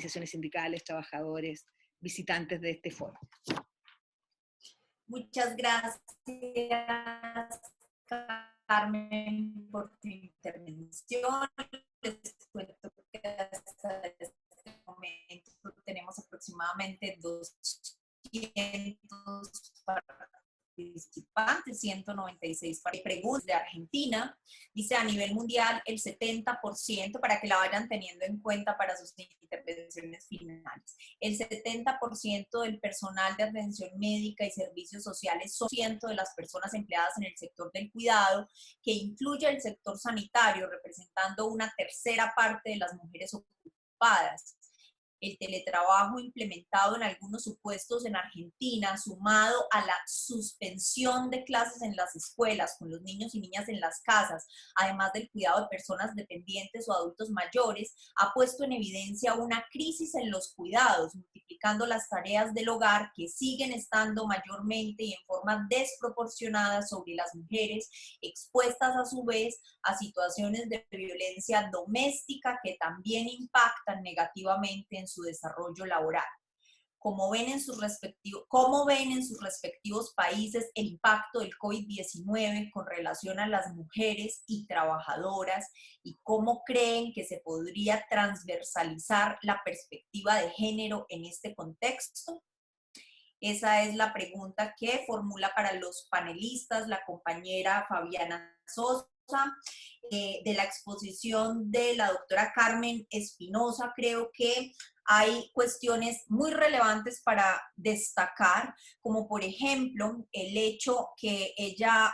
organizaciones sindicales, trabajadores, visitantes de este foro. Muchas gracias, Carmen, por tu intervención. Les cuento que hasta este momento tenemos aproximadamente 200 participantes, 196 preguntas de Argentina. Dice a nivel mundial el 70%, para que la vayan teniendo en cuenta para sus intervenciones finales. El 70% del personal de atención médica y servicios sociales son de las personas empleadas en el sector del cuidado, que incluye el sector sanitario, representando una tercera parte de las mujeres ocupadas. El teletrabajo implementado en algunos supuestos en Argentina, sumado a la suspensión de clases en las escuelas con los niños y niñas en las casas, además del cuidado de personas dependientes o adultos mayores, ha puesto en evidencia una crisis en los cuidados, multiplicando las tareas del hogar que siguen estando mayormente y en forma desproporcionada sobre las mujeres, expuestas a su vez a situaciones de violencia doméstica que también impactan negativamente en su desarrollo laboral. ¿Cómo ven en sus respectivos países el impacto del COVID-19 con relación a las mujeres y trabajadoras, y cómo creen que se podría transversalizar la perspectiva de género en este contexto? Esa es la pregunta que formula para los panelistas la compañera Fabiana Sosa. De la exposición de la doctora Carmen Espinosa, creo que hay cuestiones muy relevantes para destacar, como por ejemplo el hecho que ella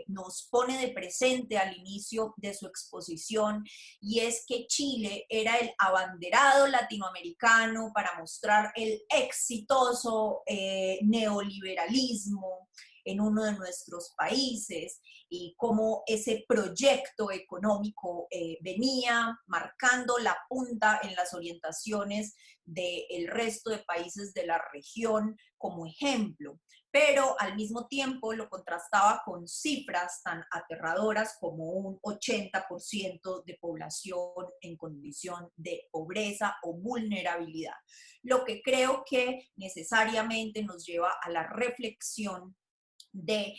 nos pone de presente al inicio de su exposición, y es que Chile era el abanderado latinoamericano para mostrar el exitoso neoliberalismo en uno de nuestros países, y cómo ese proyecto económico venía marcando la punta en las orientaciones del resto de países de la región como ejemplo, pero al mismo tiempo lo contrastaba con cifras tan aterradoras como un 80% de población en condición de pobreza o vulnerabilidad, lo que creo que necesariamente nos lleva a la reflexión de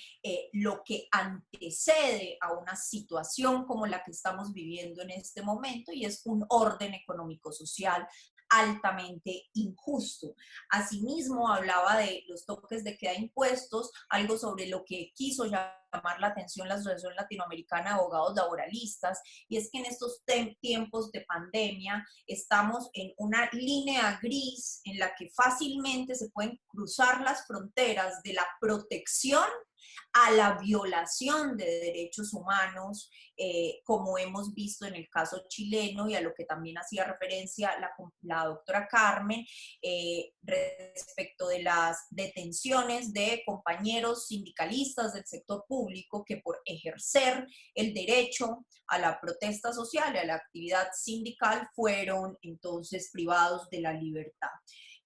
lo que antecede a una situación como la que estamos viviendo en este momento, y es un orden económico-social altamente injusto. Asimismo, hablaba de los toques de queda impuestos, algo sobre lo que quiso llamar la atención la Asociación Latinoamericana de Abogados Laboralistas, y es que en estos tiempos de pandemia estamos en una línea gris en la que fácilmente se pueden cruzar las fronteras de la protección a la violación de derechos humanos, como hemos visto en el caso chileno, y a lo que también hacía referencia la doctora Carmen, respecto de las detenciones de compañeros sindicalistas del sector público que por ejercer el derecho a la protesta social y a la actividad sindical fueron entonces privados de la libertad.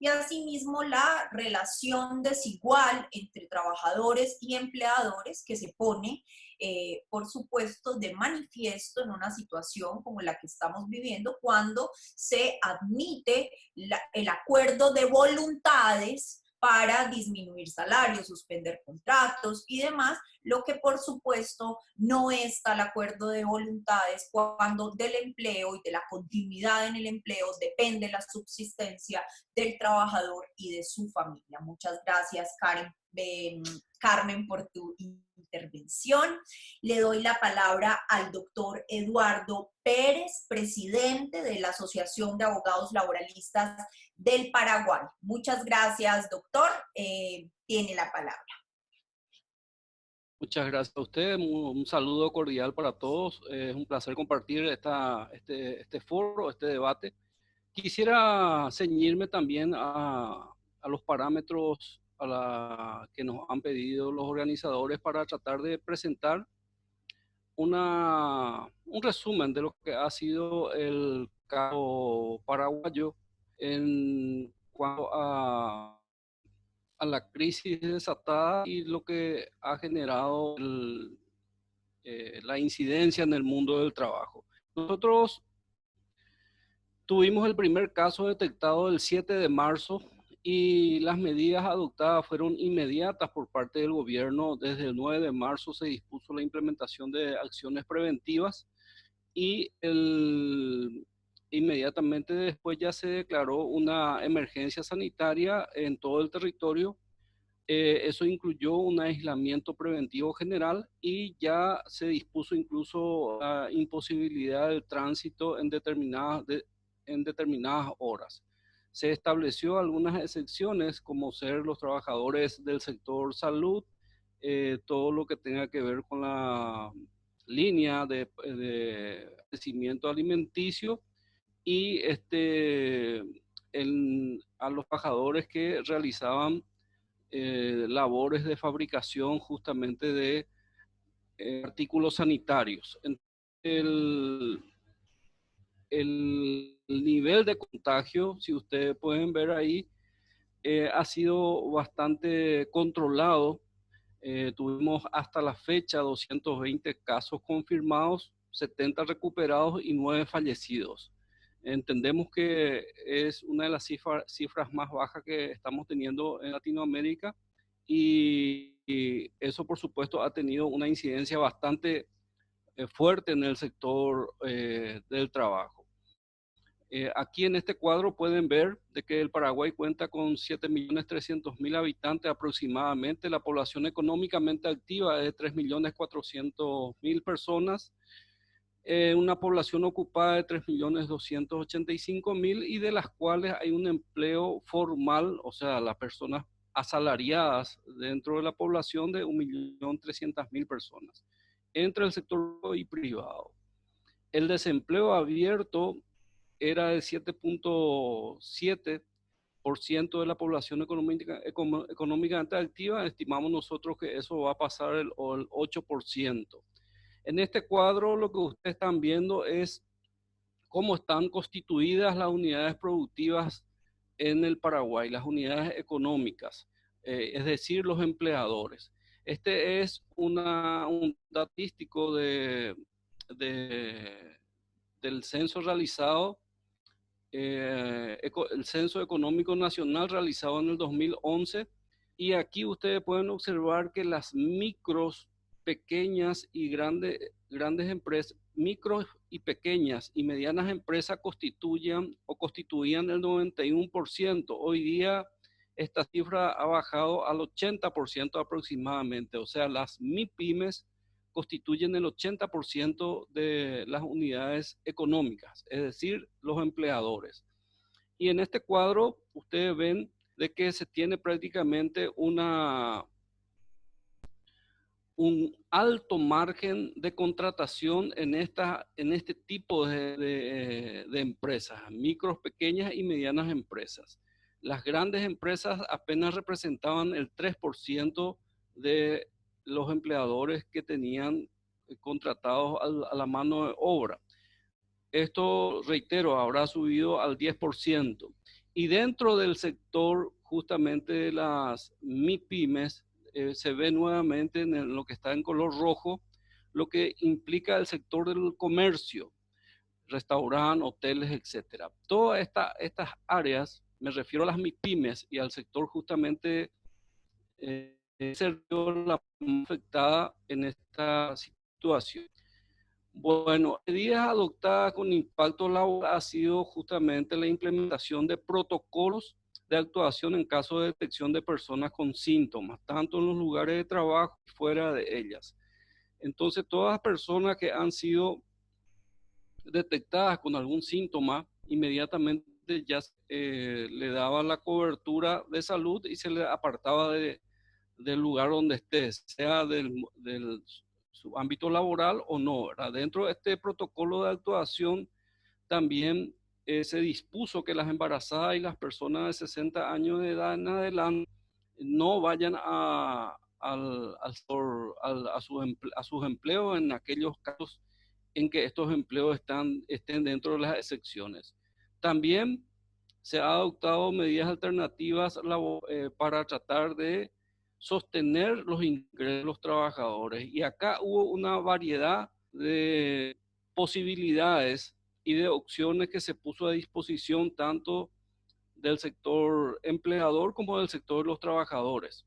Y asimismo la relación desigual entre trabajadores y empleadores que se pone, por supuesto, de manifiesto en una situación como la que estamos viviendo, cuando se admite el acuerdo de voluntades para disminuir salarios, suspender contratos y demás, lo que por supuesto no es tal acuerdo de voluntades cuando del empleo y de la continuidad en el empleo depende la subsistencia del trabajador y de su familia. Muchas gracias, Carmen, por tu intervención. Le doy la palabra al doctor Eduardo Pérez, presidente de la Asociación de Abogados Laboralistas del Paraguay. Muchas gracias, doctor. Tiene la palabra. Muchas gracias a usted. Un saludo cordial para todos. Es un placer compartir este foro, este debate. Quisiera ceñirme también a los parámetros que nos han pedido los organizadores para tratar de presentar un resumen de lo que ha sido el caso paraguayo en cuanto a la crisis desatada y lo que ha generado la incidencia en el mundo del trabajo. Nosotros Tuvimos el primer caso detectado el 7 de marzo y las medidas adoptadas fueron inmediatas por parte del gobierno. Desde el 9 de marzo se dispuso la implementación de acciones preventivas y inmediatamente después ya se declaró una emergencia sanitaria en todo el territorio. Eso incluyó un aislamiento preventivo general y ya se dispuso incluso la imposibilidad del tránsito en determinadas horas. Se estableció algunas excepciones como ser los trabajadores del sector salud, todo lo que tenga que ver con la línea de abastecimiento alimenticio y a los trabajadores que realizaban labores de fabricación justamente de artículos sanitarios. El, el nivel de contagio, si ustedes pueden ver ahí, ha sido bastante controlado. Tuvimos hasta la fecha 220 casos confirmados, 70 recuperados y 9 fallecidos. Entendemos que es una de las cifras más bajas que estamos teniendo en Latinoamérica y eso por supuesto ha tenido una incidencia bastante fuerte en el sector del trabajo. Aquí en este cuadro pueden ver de que el Paraguay cuenta con 7.300.000 habitantes aproximadamente. La población económicamente activa es de 3.400.000 personas. Una población ocupada de 3.285.000 y de las cuales hay un empleo formal, o sea, las personas asalariadas dentro de la población de 1.300.000 personas, entre el sector y privado. El desempleo abierto era del 7.7% de la población económicamente activa. Estimamos nosotros que eso va a pasar el 8%. En este cuadro lo que ustedes están viendo es cómo están constituidas las unidades productivas en el Paraguay, las unidades económicas, es decir, los empleadores. Este es un datístico del censo realizado, el Censo Económico Nacional realizado en el 2011, y aquí ustedes pueden observar que las micros, pequeñas y grandes empresas, micros y pequeñas y medianas empresas constituían el 91%. Hoy día esta cifra ha bajado al 80% aproximadamente, o sea, las MIPYMES constituyen el 80% de las unidades económicas, es decir, los empleadores. Y en este cuadro ustedes ven de que se tiene prácticamente un alto margen de contratación en este tipo de empresas, micros, pequeñas y medianas empresas. Las grandes empresas apenas representaban el 3% de los empleadores que tenían contratados a la mano de obra. Esto, reitero, habrá subido al 10%. Y dentro del sector justamente de las MIPYMES, se ve nuevamente en lo que está en color rojo, lo que implica el sector del comercio, restaurantes, hoteles, etcétera. Todas estas áreas, me refiero a las MIPYMES y al sector justamente se vio la más afectada en esta situación. Bueno, medidas adoptadas con impacto laboral ha sido justamente la implementación de protocolos de actuación en caso de detección de personas con síntomas, tanto en los lugares de trabajo y fuera de ellas. Entonces, todas las personas que han sido detectadas con algún síntoma, inmediatamente ya le daba la cobertura de salud y se le apartaba del lugar donde esté, sea del su ámbito laboral o no, ¿verdad? Dentro de este protocolo de actuación también se dispuso que las embarazadas y las personas de 60 años de edad en adelante no vayan a sus empleos en aquellos casos en que estos empleos estén dentro de las excepciones. También se han adoptado medidas alternativas para tratar de sostener los ingresos de los trabajadores. Y acá hubo una variedad de posibilidades y de opciones que se puso a disposición tanto del sector empleador como del sector de los trabajadores,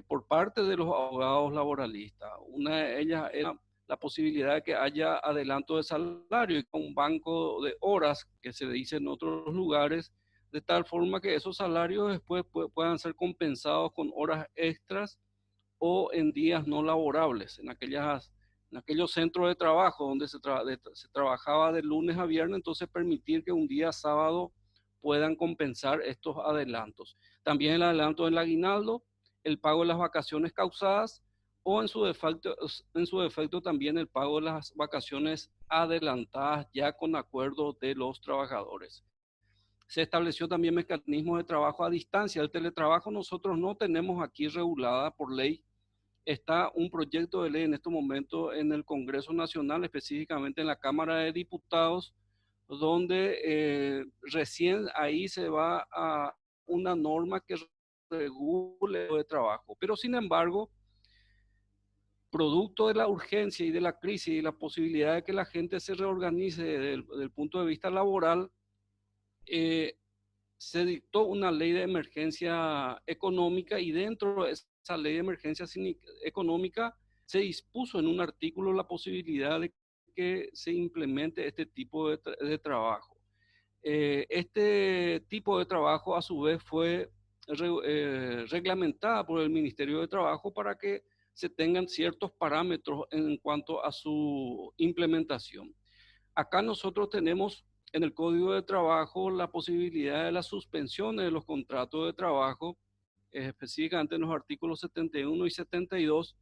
por parte de los abogados laboralistas. Una de ellas era la posibilidad de que haya adelanto de salario y con un banco de horas, que se dice en otros lugares, de tal forma que esos salarios después puedan ser compensados con horas extras o en días no laborables, en aquellos centros de trabajo donde se trabajaba de lunes a viernes, entonces permitir que un día sábado puedan compensar estos adelantos. También el adelanto del aguinaldo, el pago de las vacaciones causadas o en su defecto también el pago de las vacaciones adelantadas ya con acuerdo de los trabajadores. Se estableció también mecanismos de trabajo a distancia. El teletrabajo nosotros no tenemos aquí regulada por ley. Está un proyecto de ley en este momento en el Congreso Nacional, específicamente en la Cámara de Diputados, donde recién ahí se va a una norma que regule el trabajo. Pero sin embargo, producto de la urgencia y de la crisis y la posibilidad de que la gente se reorganice desde el punto de vista laboral, se dictó una ley de emergencia económica y dentro de esa ley de emergencia económica se dispuso en un artículo la posibilidad de que se implemente este tipo de trabajo. Este tipo de trabajo a su vez fue reglamentada por el Ministerio de Trabajo para que se tengan ciertos parámetros en cuanto a su implementación. Acá nosotros tenemos en el Código de Trabajo la posibilidad de las suspensiones de los contratos de trabajo, específicamente en los artículos 71 y 72,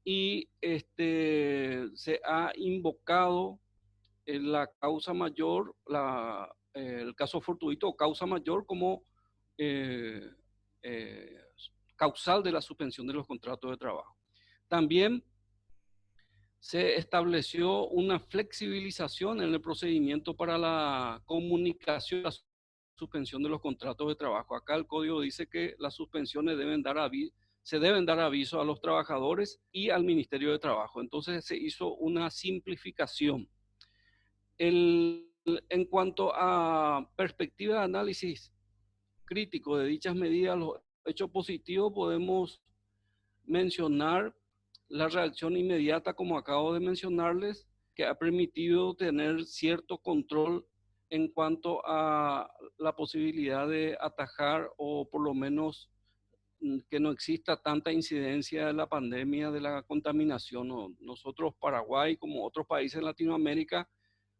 y se ha invocado la causa mayor, el caso fortuito o causa mayor como eh, eh, causal de la suspensión de los contratos de trabajo. También se estableció una flexibilización en el procedimiento para la comunicación, la suspensión de los contratos de trabajo. Acá el código dice que las suspensiones se deben dar aviso a los trabajadores y al Ministerio de Trabajo. Entonces se hizo una simplificación. En cuanto a perspectiva de análisis crítico de dichas medidas, los hechos positivos, podemos mencionar la reacción inmediata, como acabo de mencionarles, que ha permitido tener cierto control en cuanto a la posibilidad de atajar o por lo menos que no exista tanta incidencia de la pandemia, de la contaminación. Nosotros, Paraguay, como otros países de Latinoamérica,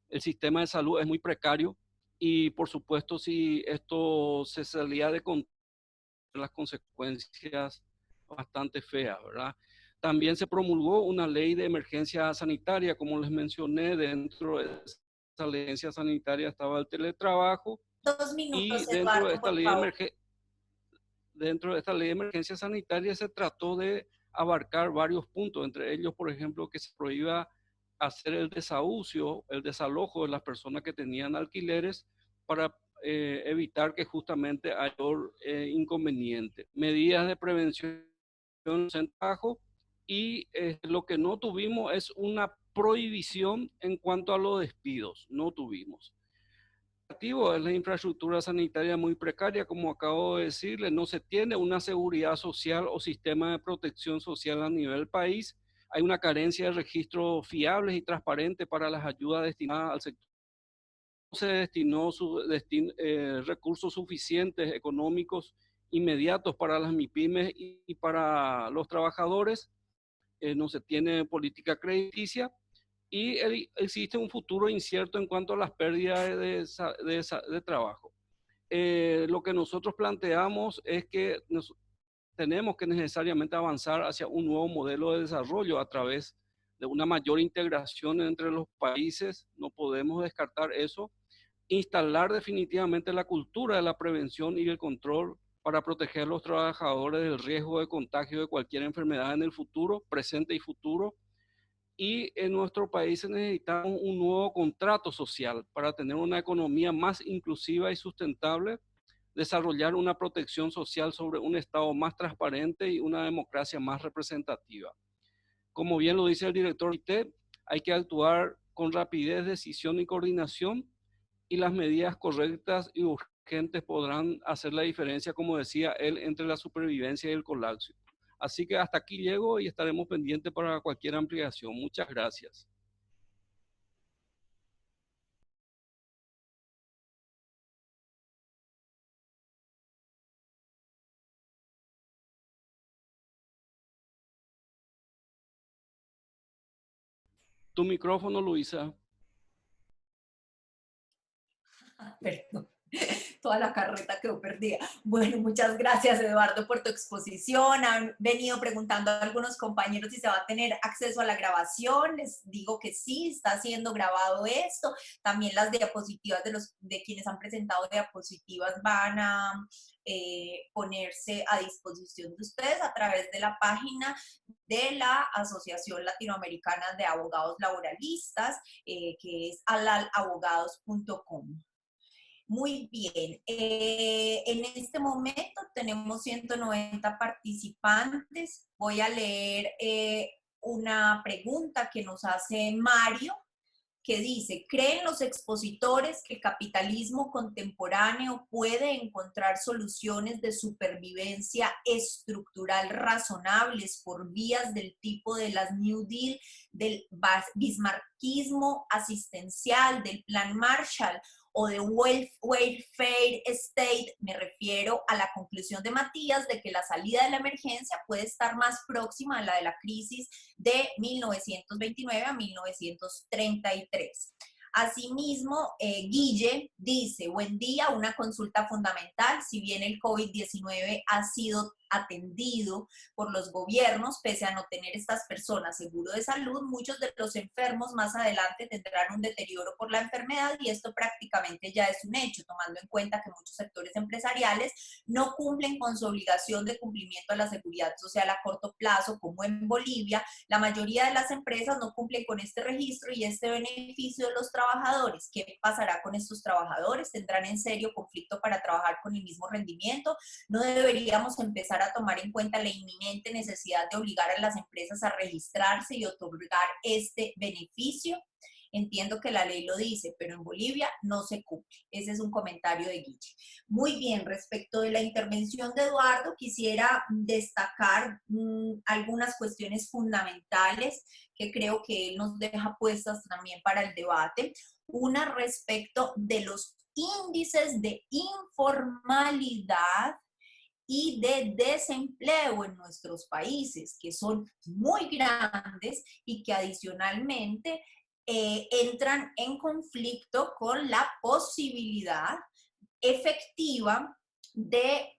el sistema de salud es muy precario y por supuesto si esto se salía de control, las consecuencias bastante feas, ¿verdad? También se promulgó una ley de emergencia sanitaria, como les mencioné, dentro de esa ley de emergencia sanitaria estaba el teletrabajo. 2 minutos, Y dentro Eduardo, de esta por ley favor. dentro de esta ley de emergencia sanitaria se trató de abarcar varios puntos, entre ellos, por ejemplo, que se prohíba hacer el desahucio, el desalojo de las personas que tenían alquileres para evitar que justamente haya inconveniente. Medidas de prevención en trabajo y lo que no tuvimos es una prohibición en cuanto a los despidos, no tuvimos. Es la infraestructura sanitaria muy precaria, como acabo de decirle, no se tiene una seguridad social o sistema de protección social a nivel país, hay una carencia de registros fiables y transparentes para las ayudas destinadas al sector. No se destinó recursos suficientes económicos inmediatos para las MIPYMES y para los trabajadores, no se tiene política crediticia y existe un futuro incierto en cuanto a las pérdidas de trabajo. Lo que nosotros planteamos es que tenemos que necesariamente avanzar hacia un nuevo modelo de desarrollo a través de una mayor integración entre los países, no podemos descartar eso, instalar definitivamente la cultura de la prevención y el control para proteger a los trabajadores del riesgo de contagio de cualquier enfermedad en el futuro, presente y futuro. Y en nuestro país necesitamos un nuevo contrato social para tener una economía más inclusiva y sustentable, desarrollar una protección social sobre un Estado más transparente y una democracia más representativa. Como bien lo dice el director IT, hay que actuar con rapidez, decisión y coordinación y las medidas correctas y urgentes podrán hacer la diferencia, como decía él, entre la supervivencia y el colapso. Así que hasta aquí llego y estaremos pendientes para cualquier ampliación. Muchas gracias. Tu micrófono, Luisa. Perdón, toda la carreta quedó perdida. Bueno, muchas gracias, Eduardo, por tu exposición. Han venido preguntando a algunos compañeros si se va a tener acceso a la grabación. Les digo que sí, está siendo grabado esto. También las diapositivas de quienes han presentado diapositivas van a ponerse a disposición de ustedes a través de la página de la Asociación Latinoamericana de Abogados Laboralistas, que es alalabogados.com. Muy bien, en este momento tenemos 190 participantes. Voy a leer una pregunta que nos hace Mario, que dice: ¿creen los expositores que el capitalismo contemporáneo puede encontrar soluciones de supervivencia estructural razonables por vías del tipo de las New Deal, del bismarckismo asistencial, del Plan Marshall o de welfare state? Me refiero a la conclusión de Matías de que la salida de la emergencia puede estar más próxima a la de la crisis de 1929 a 1933. Asimismo, Guille dice: buen día, una consulta fundamental. Si bien el COVID-19 ha sido atendido por los gobiernos, pese a no tener estas personas seguro de salud, muchos de los enfermos más adelante tendrán un deterioro por la enfermedad, y esto prácticamente ya es un hecho, tomando en cuenta que muchos sectores empresariales no cumplen con su obligación de cumplimiento a la seguridad social a corto plazo, como en Bolivia. La mayoría de las empresas no cumplen con este registro y este beneficio de los trabajadores. ¿Qué pasará con estos trabajadores? ¿Tendrán en serio conflicto para trabajar con el mismo rendimiento? ¿No deberíamos empezar a tomar en cuenta la inminente necesidad de obligar a las empresas a registrarse y otorgar este beneficio? Entiendo que la ley lo dice, pero en Bolivia no se cumple. Ese es un comentario de Guille. Muy bien, respecto de la intervención de Eduardo, quisiera destacar algunas cuestiones fundamentales que creo que él nos deja puestas también para el debate. Una respecto de los índices de informalidad y de desempleo en nuestros países, que son muy grandes y que adicionalmente entran en conflicto con la posibilidad efectiva de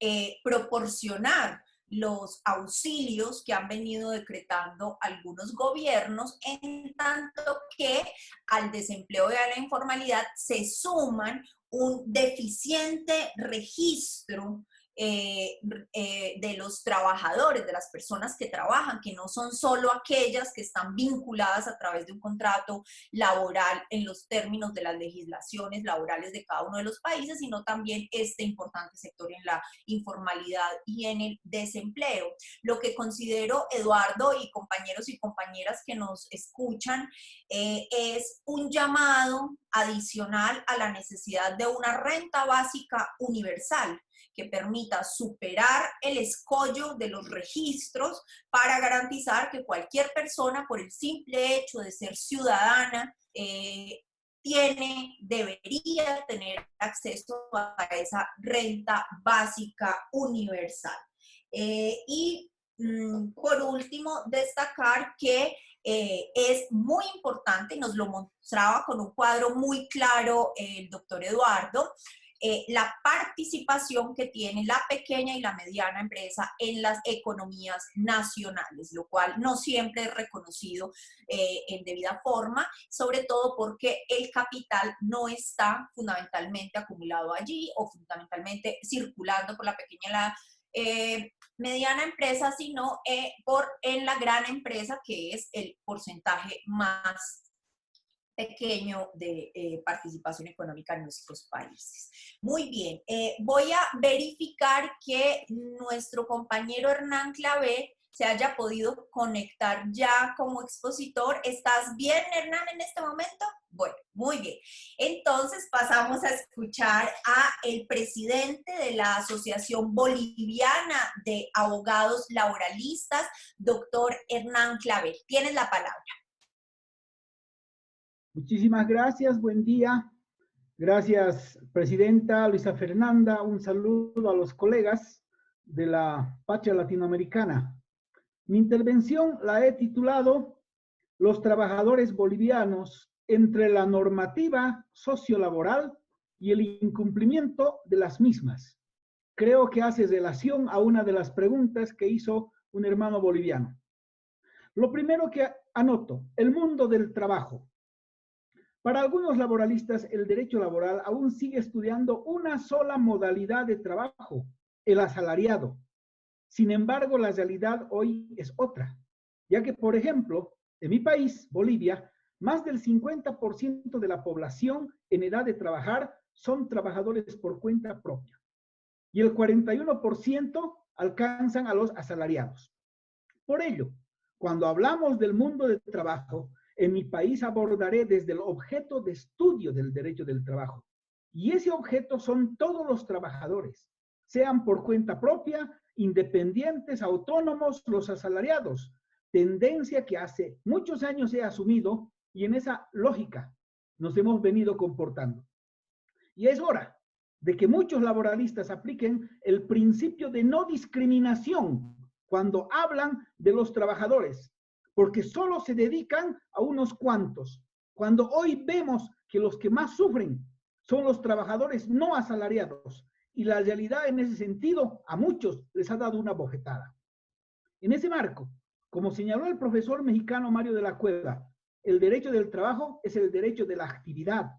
proporcionar los auxilios que han venido decretando algunos gobiernos, en tanto que al desempleo y a la informalidad se suman un deficiente registro de los trabajadores, de las personas que trabajan, que no son solo aquellas que están vinculadas a través de un contrato laboral en los términos de las legislaciones laborales de cada uno de los países, sino también este importante sector en la informalidad y en el desempleo. Lo que considero, Eduardo y compañeros y compañeras que nos escuchan, es un llamado adicional a la necesidad de una renta básica universal que permita superar el escollo de los registros para garantizar que cualquier persona, por el simple hecho de ser ciudadana, debería tener acceso a esa renta básica universal. Por último, destacar que es muy importante, y nos lo mostraba con un cuadro muy claro el doctor Eduardo, la participación que tiene la pequeña y la mediana empresa en las economías nacionales, lo cual no siempre es reconocido en debida forma, sobre todo porque el capital no está fundamentalmente acumulado allí o fundamentalmente circulando por la pequeña y la mediana empresa, sino en la gran empresa, que es el porcentaje más pequeño de participación económica en nuestros países. Muy bien, voy a verificar que nuestro compañero Hernán Clavé se haya podido conectar ya como expositor. ¿Estás bien, Hernán, en este momento? Bueno, muy bien. Entonces pasamos a escuchar a el presidente de la Asociación Boliviana de Abogados Laboralistas, doctor Hernán Clavel. Tienes la palabra. Muchísimas gracias, buen día. Gracias, presidenta Luisa Fernanda. Un saludo a los colegas de la Patria Latinoamericana. Mi intervención la he titulado Los trabajadores bolivianos entre la normativa sociolaboral y el incumplimiento de las mismas. Creo que hace relación a una de las preguntas que hizo un hermano boliviano. Lo primero que anoto, el mundo del trabajo. Para algunos laboralistas, el derecho laboral aún sigue estudiando una sola modalidad de trabajo, el asalariado. Sin embargo, la realidad hoy es otra, ya que, por ejemplo, en mi país, Bolivia, más del 50% de la población en edad de trabajar son trabajadores por cuenta propia y el 41% alcanzan a los asalariados. Por ello, cuando hablamos del mundo del trabajo, en mi país abordaré desde el objeto de estudio del derecho del trabajo. Y ese objeto son todos los trabajadores, sean por cuenta propia, independientes, autónomos, los asalariados, tendencia que hace muchos años he asumido y en esa lógica nos hemos venido comportando. Y es hora de que muchos laboralistas apliquen el principio de no discriminación cuando hablan de los trabajadores, porque solo se dedican a unos cuantos, cuando hoy vemos que los que más sufren son los trabajadores no asalariados, y la realidad en ese sentido a muchos les ha dado una bofetada. En ese marco, como señaló el profesor mexicano Mario de la Cueva, el derecho del trabajo es el derecho de la actividad,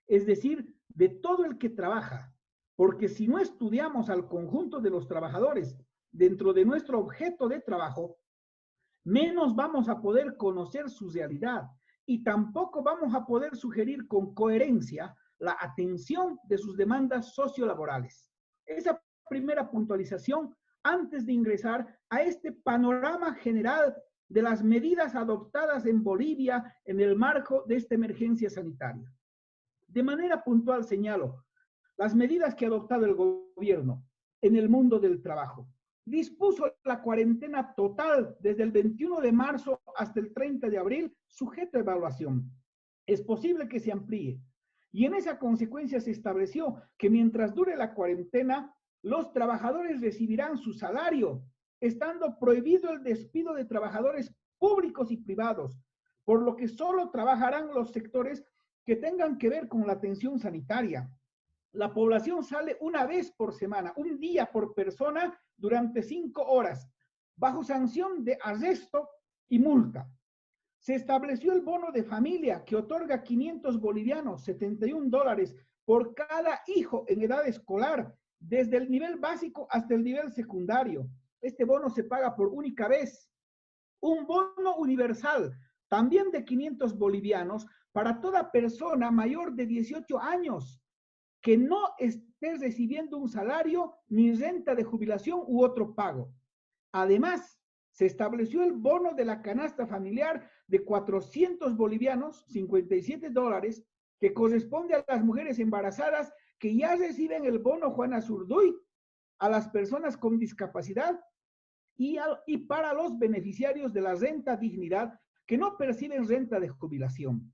es decir, de todo el que trabaja, porque si no estudiamos al conjunto de los trabajadores dentro de nuestro objeto de trabajo, menos vamos a poder conocer su realidad y tampoco vamos a poder sugerir con coherencia la atención de sus demandas sociolaborales. Esa primera puntualización antes de ingresar a este panorama general de las medidas adoptadas en Bolivia en el marco de esta emergencia sanitaria. De manera puntual señalo las medidas que ha adoptado el gobierno en el mundo del trabajo. Dispuso la cuarentena total desde el 21 de marzo hasta el 30 de abril, sujeto a evaluación. Es posible que se amplíe. Y en esa consecuencia se estableció que mientras dure la cuarentena, los trabajadores recibirán su salario, estando prohibido el despido de trabajadores públicos y privados, por lo que solo trabajarán los sectores que tengan que ver con la atención sanitaria. La población sale una vez por semana, un día por persona durante 5 horas, bajo sanción de arresto y multa. Se estableció el bono de familia que otorga 500 bolivianos, $71 por cada hijo en edad escolar, desde el nivel básico hasta el nivel secundario. Este bono se paga por única vez. Un bono universal, también de 500 bolivianos, para toda persona mayor de 18 años, que no esté recibiendo un salario ni renta de jubilación u otro pago. Además, se estableció el bono de la canasta familiar de 400 bolivianos, $57, que corresponde a las mujeres embarazadas que ya reciben el bono Juana Zurduy, a las personas con discapacidad y para los beneficiarios de la renta dignidad que no perciben renta de jubilación.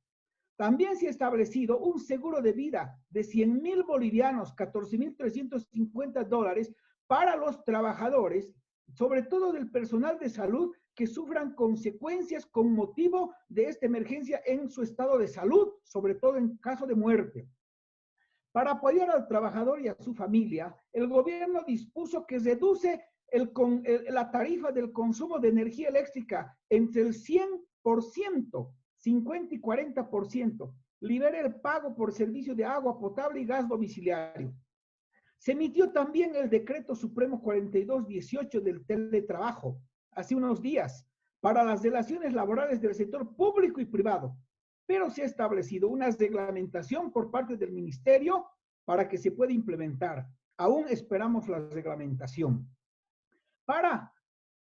También se ha establecido un seguro de vida de 100,000 bolivianos, $14,350 para los trabajadores, sobre todo del personal de salud que sufran consecuencias con motivo de esta emergencia en su estado de salud, sobre todo en caso de muerte. Para apoyar al trabajador y a su familia, el gobierno dispuso que reduce la tarifa del consumo de energía eléctrica entre el 100%, 50 y 40%. Libera el pago por servicio de agua potable y gas domiciliario. Se emitió también el Decreto Supremo 4218 del teletrabajo, hace unos días, para las relaciones laborales del sector público y privado, pero se ha establecido una reglamentación por parte del Ministerio para que se pueda implementar. Aún esperamos la reglamentación. Para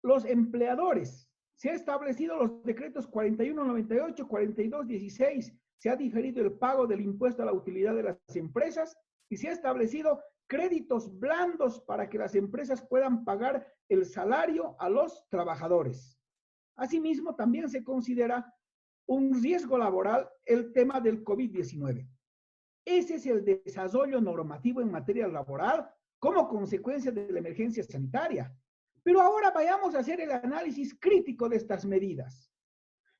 los empleadores, se han establecido los decretos 4198, 4216 se ha diferido el pago del impuesto a la utilidad de las empresas y se ha establecido créditos blandos para que las empresas puedan pagar el salario a los trabajadores. Asimismo, también se considera un riesgo laboral el tema del COVID-19. Ese es el desarrollo normativo en materia laboral como consecuencia de la emergencia sanitaria. Pero ahora vayamos a hacer el análisis crítico de estas medidas.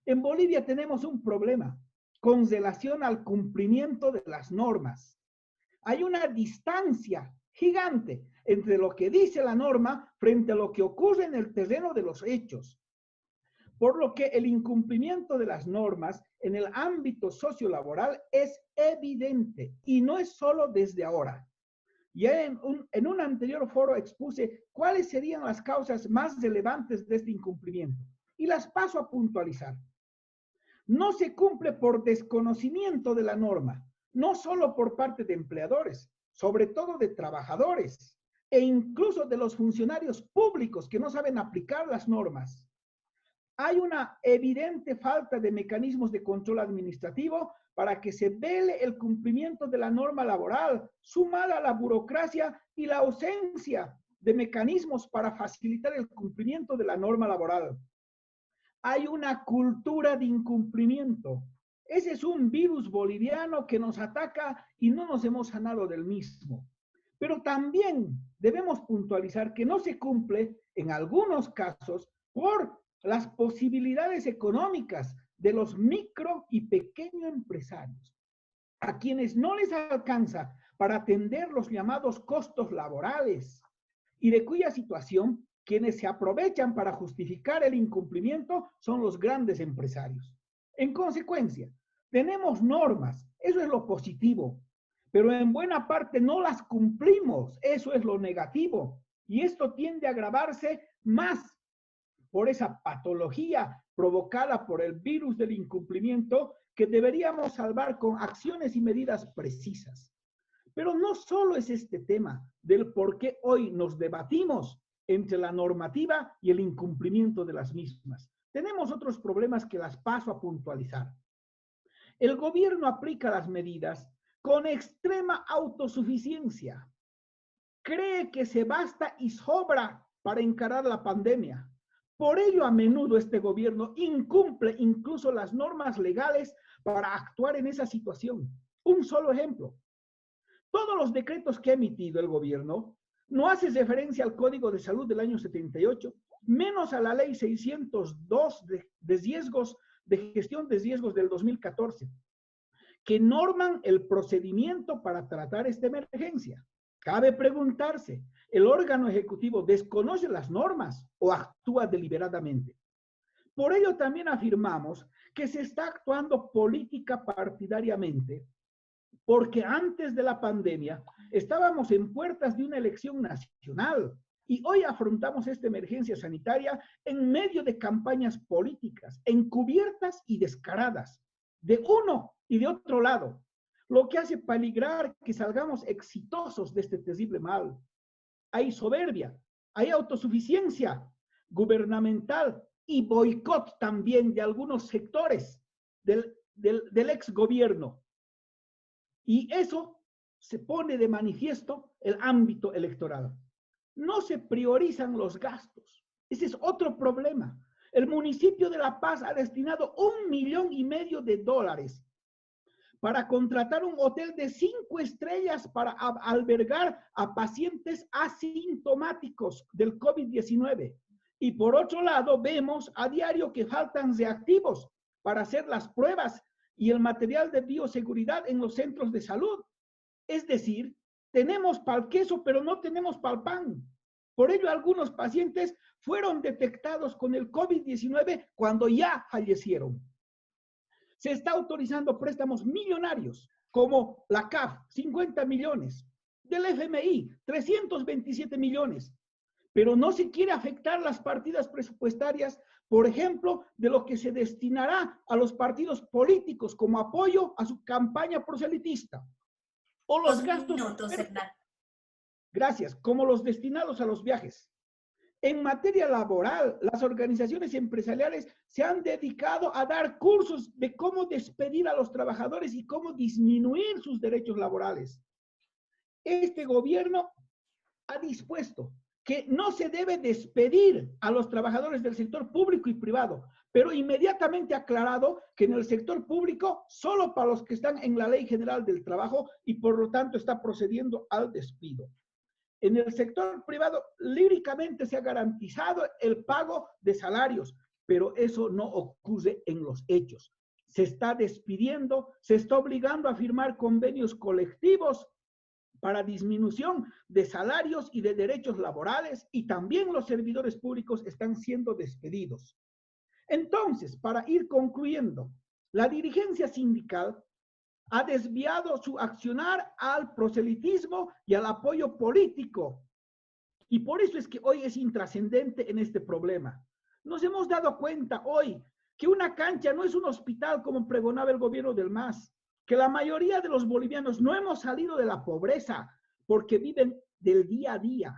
En Bolivia tenemos un problema con relación al cumplimiento de las normas. Hay una distancia gigante entre lo que dice la norma frente a lo que ocurre en el terreno de los hechos. Por lo que el incumplimiento de las normas en el ámbito sociolaboral es evidente y no es solo desde ahora. Ya en un anterior foro expuse cuáles serían las causas más relevantes de este incumplimiento y las paso a puntualizar. No se cumple por desconocimiento de la norma, no solo por parte de empleadores, sobre todo de trabajadores e incluso de los funcionarios públicos que no saben aplicar las normas. Hay una evidente falta de mecanismos de control administrativo para que se vele el cumplimiento de la norma laboral, sumada a la burocracia y la ausencia de mecanismos para facilitar el cumplimiento de la norma laboral. Hay una cultura de incumplimiento. Ese es un virus boliviano que nos ataca y no nos hemos sanado del mismo. Pero también debemos puntualizar que no se cumple en algunos casos por las posibilidades económicas de los micro y pequeños empresarios, a quienes no les alcanza para atender los llamados costos laborales y de cuya situación quienes se aprovechan para justificar el incumplimiento son los grandes empresarios. En consecuencia, tenemos normas, eso es lo positivo, pero en buena parte no las cumplimos, eso es lo negativo, y esto tiende a agravarse más por esa patología provocada por el virus del incumplimiento que deberíamos salvar con acciones y medidas precisas. Pero no solo es este tema del por qué hoy nos debatimos entre la normativa y el incumplimiento de las mismas. Tenemos otros problemas que las paso a puntualizar. El gobierno aplica las medidas con extrema autosuficiencia. Cree que se basta y sobra para encarar la pandemia. Por ello, a menudo este gobierno incumple incluso las normas legales para actuar en esa situación. Un solo ejemplo. Todos los decretos que ha emitido el gobierno no hacen referencia al Código de Salud del año 78, menos a la Ley 602 de riesgos, de gestión de riesgos del 2014, que norman el procedimiento para tratar esta emergencia. Cabe preguntarse, ¿el órgano ejecutivo desconoce las normas o actúa deliberadamente? Por ello también afirmamos que se está actuando política partidariamente, porque antes de la pandemia estábamos en puertas de una elección nacional y hoy afrontamos esta emergencia sanitaria en medio de campañas políticas, encubiertas y descaradas, de uno y de otro lado, lo que hace peligrar que salgamos exitosos de este terrible mal. Hay soberbia, hay autosuficiencia gubernamental y boicot también de algunos sectores del ex gobierno. Y eso se pone de manifiesto el ámbito electoral. No se priorizan los gastos. Ese es otro problema. El municipio de La Paz ha destinado $1,5 millones para contratar un hotel de 5 estrellas para albergar a pacientes asintomáticos del COVID-19. Y por otro lado, vemos a diario que faltan reactivos para hacer las pruebas y el material de bioseguridad en los centros de salud. Es decir, tenemos para el queso, pero no tenemos para el pan. Por ello, algunos pacientes fueron detectados con el COVID-19 cuando ya fallecieron. Se está autorizando préstamos millonarios, como la CAF, 50 millones, del FMI, 327 millones, pero no se quiere afectar las partidas presupuestarias, por ejemplo, de lo que se destinará a los partidos políticos como apoyo a su campaña proselitista, o los gastos... Minutos, Hernán. Gracias, como los destinados a los viajes. En materia laboral, las organizaciones empresariales se han dedicado a dar cursos de cómo despedir a los trabajadores y cómo disminuir sus derechos laborales. Este gobierno ha dispuesto que no se debe despedir a los trabajadores del sector público y privado, pero inmediatamente ha aclarado que en el sector público solo para los que están en la Ley General del Trabajo y por lo tanto está procediendo al despido. En el sector privado, líricamente se ha garantizado el pago de salarios, pero eso no ocurre en los hechos. Se está despidiendo, se está obligando a firmar convenios colectivos para disminución de salarios y de derechos laborales, y también los servidores públicos están siendo despedidos. Entonces, para ir concluyendo, la dirigencia sindical ha desviado su accionar al proselitismo y al apoyo político. Y por eso es que hoy es intrascendente en este problema. Nos hemos dado cuenta hoy que una cancha no es un hospital como pregonaba el gobierno del MAS, que la mayoría de los bolivianos no hemos salido de la pobreza porque viven del día a día.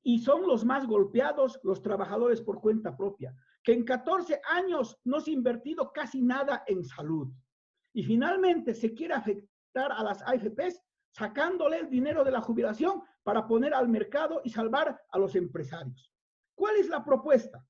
Y son los más golpeados los trabajadores por cuenta propia, que en 14 años no se ha invertido casi nada en salud. Y finalmente se quiere afectar a las AFPs sacándole el dinero de la jubilación para poner al mercado y salvar a los empresarios. ¿Cuál es la propuesta?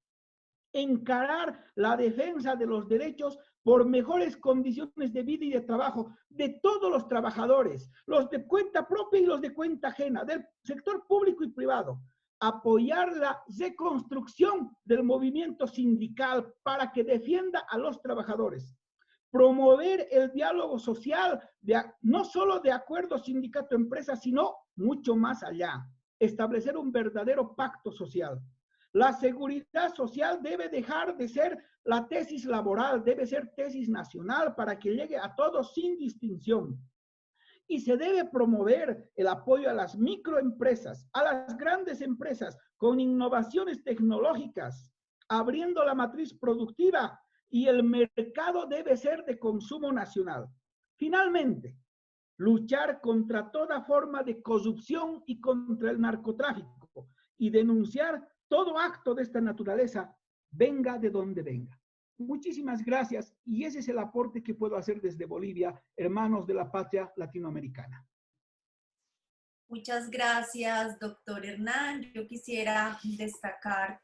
Encarar la defensa de los derechos por mejores condiciones de vida y de trabajo de todos los trabajadores, los de cuenta propia y los de cuenta ajena, del sector público y privado. Apoyar la reconstrucción del movimiento sindical para que defienda a los trabajadores. Promover el diálogo social, no solo de acuerdo sindicato-empresa, sino mucho más allá. Establecer un verdadero pacto social. La seguridad social debe dejar de ser la tesis laboral, debe ser tesis nacional para que llegue a todos sin distinción. Y se debe promover el apoyo a las microempresas, a las grandes empresas, con innovaciones tecnológicas, abriendo la matriz productiva, y el mercado debe ser de consumo nacional. Finalmente, luchar contra toda forma de corrupción y contra el narcotráfico y denunciar todo acto de esta naturaleza, venga de donde venga. Muchísimas gracias y ese es el aporte que puedo hacer desde Bolivia, hermanos de la patria latinoamericana. Muchas gracias, doctor Hernán. Yo quisiera destacar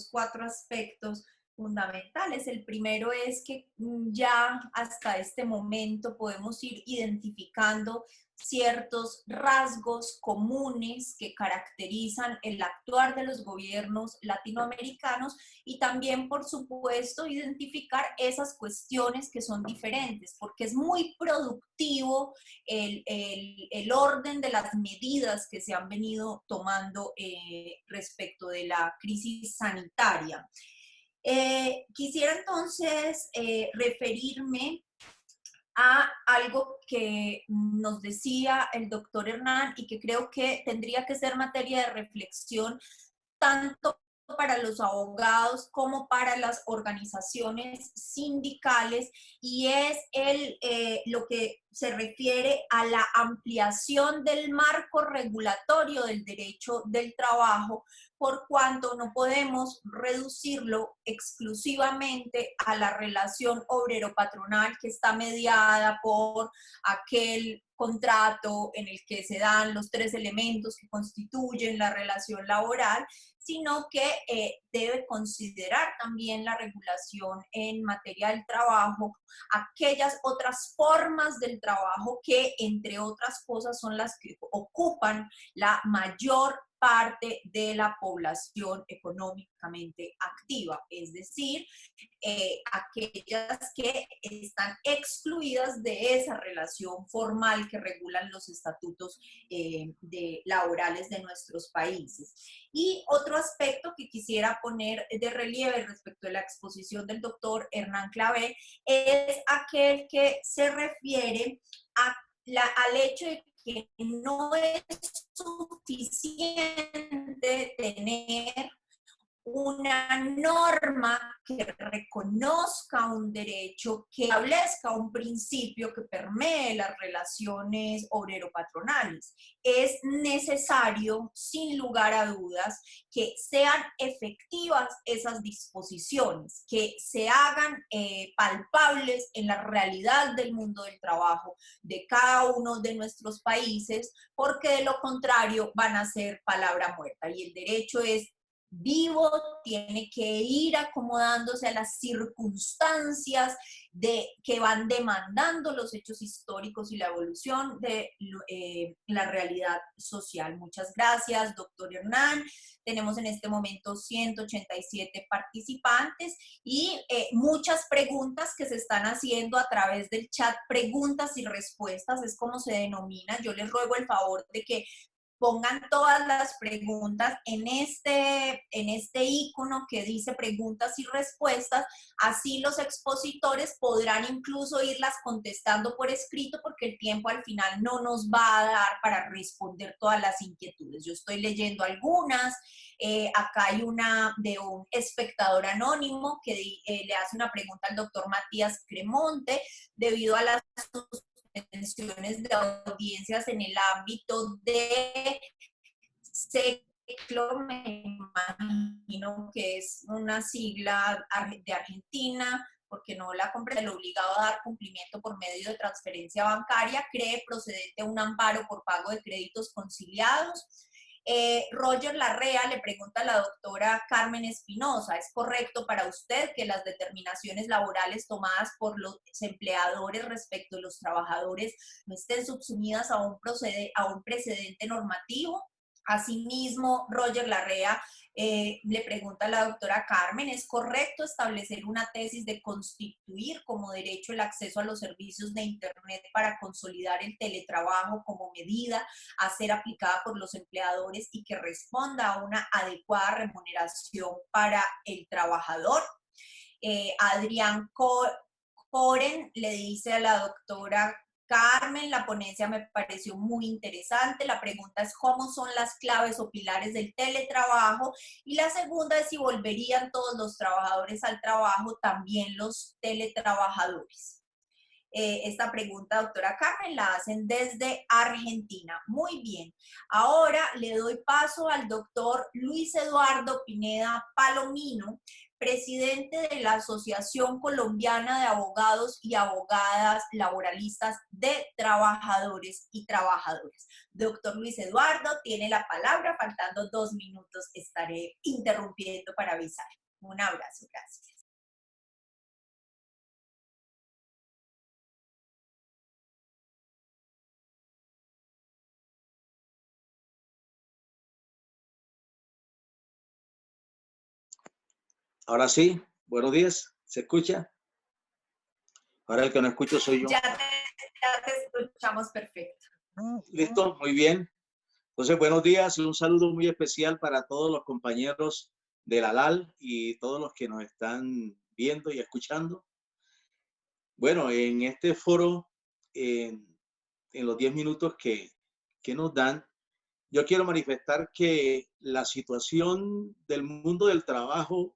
cuatro aspectos fundamentales. El primero es que ya hasta este momento podemos ir identificando ciertos rasgos comunes que caracterizan el actuar de los gobiernos latinoamericanos y también, por supuesto, identificar esas cuestiones que son diferentes, porque es muy productivo el orden de las medidas que se han venido tomando respecto de la crisis sanitaria. Quisiera entonces referirme a algo que nos decía el doctor Hernán y que creo que tendría que ser materia de reflexión tanto para los abogados como para las organizaciones sindicales, y es lo que se refiere a la ampliación del marco regulatorio del derecho del trabajo, por cuanto no podemos reducirlo exclusivamente a la relación obrero-patronal que está mediada por aquel contrato en el que se dan los tres elementos que constituyen la relación laboral, sino que debe considerar también la regulación en materia del trabajo, aquellas otras formas del trabajo que, entre otras cosas, son las que ocupan la mayor parte de la población económicamente activa, es decir, aquellas que están excluidas de esa relación formal que regulan los estatutos laborales de nuestros países. Y otro aspecto que quisiera poner de relieve respecto de la exposición del doctor Hernán Clavé es aquel que se refiere al hecho de que no es suficiente tener una norma que reconozca un derecho, que establezca un principio que permee las relaciones obrero-patronales. Es necesario, sin lugar a dudas, que sean efectivas esas disposiciones, que se hagan palpables en la realidad del mundo del trabajo de cada uno de nuestros países, porque de lo contrario van a ser palabra muerta. Y el derecho es vivo, tiene que ir acomodándose a las circunstancias que van demandando los hechos históricos y la evolución de la realidad social. Muchas gracias, doctor Hernán. Tenemos en este momento 187 participantes y muchas preguntas que se están haciendo a través del chat, preguntas y respuestas, es como se denomina. Yo les ruego el favor de que pongan todas las preguntas en este icono que dice preguntas y respuestas, así los expositores podrán incluso irlas contestando por escrito, porque el tiempo al final no nos va a dar para responder todas las inquietudes. Yo estoy leyendo algunas, acá hay una de un espectador anónimo que le hace una pregunta al doctor Matías Cremonte, debido a las suspensiones de audiencias en el ámbito de CECLO, me imagino que es una sigla de Argentina, porque no la comprende, el obligado a dar cumplimiento por medio de transferencia bancaria, cree procedente un amparo por pago de créditos conciliados. Roger Larrea le pregunta a la doctora Carmen Espinosa, ¿es correcto para usted que las determinaciones laborales tomadas por los empleadores respecto de los trabajadores no estén subsumidas a un precedente normativo? Asimismo, Roger Larrea le pregunta a la doctora Carmen, ¿es correcto establecer una tesis de constituir como derecho el acceso a los servicios de Internet para consolidar el teletrabajo como medida a ser aplicada por los empleadores y que responda a una adecuada remuneración para el trabajador? Adrián Coren le dice a la doctora Carmen, la ponencia me pareció muy interesante. La pregunta es cómo son las claves o pilares del teletrabajo, y la segunda es si volverían todos los trabajadores al trabajo, también los teletrabajadores. Esta pregunta, doctora Carmen, la hacen desde Argentina. Muy bien. Ahora le doy paso al doctor Luis Eduardo Pineda Palomino, presidente de la Asociación Colombiana de Abogados y Abogadas Laboralistas de Trabajadores y Trabajadoras. Doctor Luis Eduardo, tiene la palabra. Faltando 2 minutos estaré interrumpiendo para avisar. Un abrazo, gracias. Ahora sí, buenos días, ¿se escucha? Ahora el que no escucho soy yo. Ya te escuchamos perfecto. Listo, muy bien. Entonces, buenos días y un saludo muy especial para todos los compañeros de la LAL y todos los que nos están viendo y escuchando. Bueno, en este foro, en los 10 minutos que nos dan, yo quiero manifestar que la situación del mundo del trabajo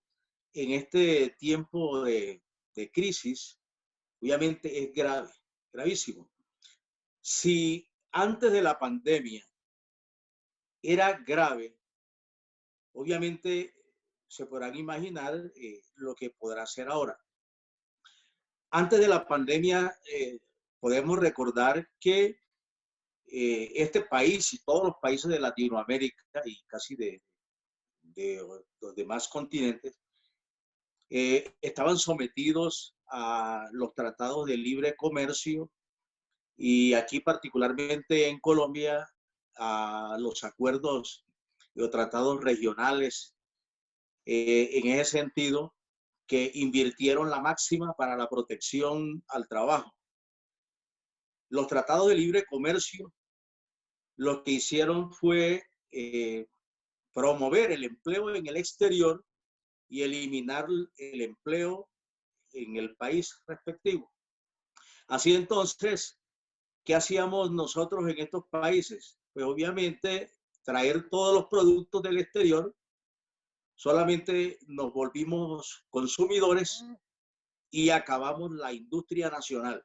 en este tiempo de crisis, obviamente es grave, gravísimo. Si antes de la pandemia era grave, obviamente se podrán imaginar lo que podrá ser ahora. Antes de la pandemia podemos recordar que este país y todos los países de Latinoamérica y casi de los demás continentes estaban sometidos a los tratados de libre comercio y aquí particularmente en Colombia a los acuerdos o tratados regionales en ese sentido, que invirtieron la máxima para la protección al trabajo. Los tratados de libre comercio lo que hicieron fue promover el empleo en el exterior y eliminar el empleo en el país respectivo. Así entonces, ¿qué hacíamos nosotros en estos países? Pues obviamente traer todos los productos del exterior solamente nos volvimos consumidores y acabamos la industria nacional.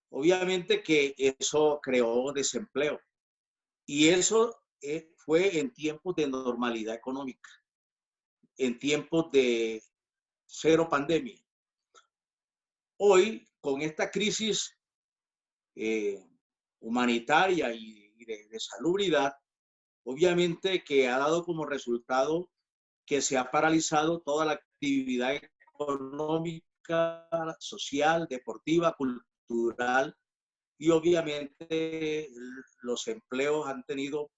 Obviamente que eso creó desempleo y eso fue en tiempos de normalidad económica, en tiempos de cero pandemia. Hoy, con esta crisis humanitaria y de salubridad, obviamente que ha dado como resultado que se ha paralizado toda la actividad económica, social, deportiva, cultural, y obviamente los empleos han tenido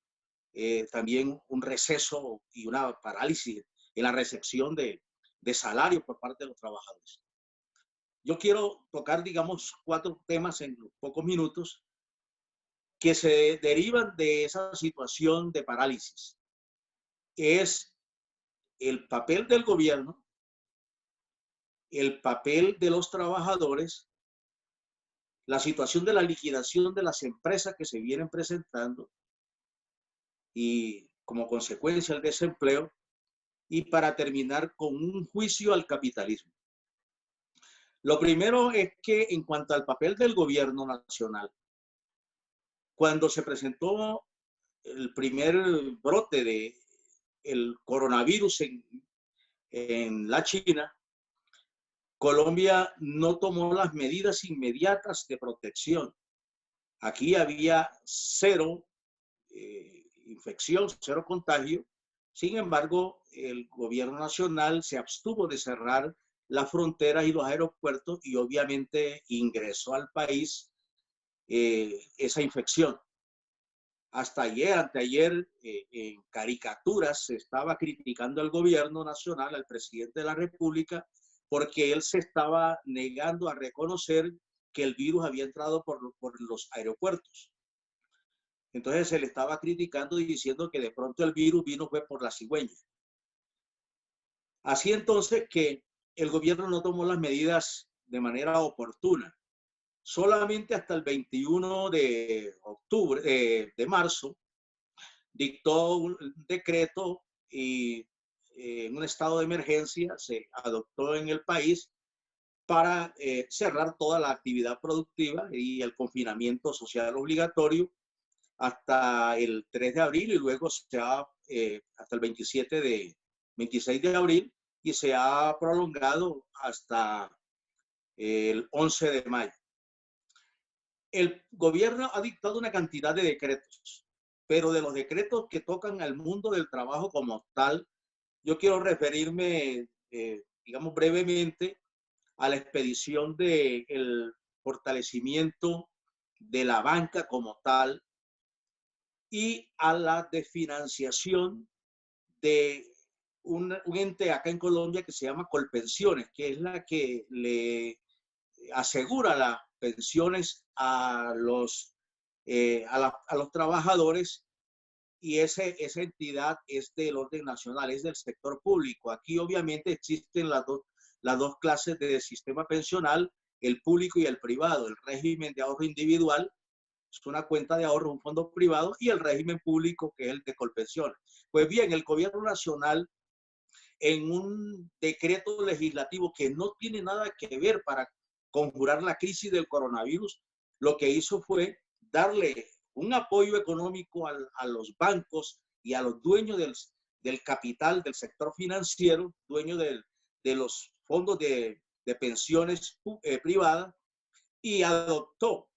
también un receso y una parálisis en la recepción de salarios por parte de los trabajadores. Yo quiero tocar, digamos, 4 temas en pocos minutos que se derivan de esa situación de parálisis. Es el papel del gobierno, el papel de los trabajadores, la situación de la liquidación de las empresas que se vienen presentando y como consecuencia el desempleo, y para terminar con un juicio al capitalismo. Lo primero es que en cuanto al papel del gobierno nacional, cuando se presentó el primer brote del coronavirus en la China, Colombia no tomó las medidas inmediatas de protección. Aquí había cero infección, cero contagio. Sin embargo, el gobierno nacional se abstuvo de cerrar las fronteras y los aeropuertos y obviamente ingresó al país esa infección. Hasta ayer, anteayer, en caricaturas se estaba criticando al gobierno nacional, al presidente de la República, porque él se estaba negando a reconocer que el virus había entrado por los aeropuertos. Entonces se le estaba criticando y diciendo que de pronto el virus vino fue por la cigüeña. Así entonces que el gobierno no tomó las medidas de manera oportuna. Solamente hasta el 21 de marzo, dictó un decreto y en un estado de emergencia se adoptó en el país para cerrar toda la actividad productiva y el confinamiento social obligatorio hasta el 3 de abril y luego se ha hasta el 26 de abril y se ha prolongado hasta el 11 de mayo. El gobierno ha dictado una cantidad de decretos, pero de los decretos que tocan al mundo del trabajo como tal, yo quiero referirme, digamos brevemente, a la expedición del fortalecimiento de la banca como tal y a la desfinanciación de un ente acá en Colombia que se llama Colpensiones, que es la que le asegura las pensiones a los trabajadores, y esa entidad es del orden nacional, es del sector público. Aquí obviamente existen las dos clases de sistema pensional, el público y el privado. El régimen de ahorro individual es una cuenta de ahorro, un fondo privado, y el régimen público, que es el de Colpensiones. Pues bien, el gobierno nacional, en un decreto legislativo que no tiene nada que ver para conjurar la crisis del coronavirus, lo que hizo fue darle un apoyo económico a los bancos y a los dueños del capital del sector financiero, dueños de los fondos de pensiones privadas, y adoptó,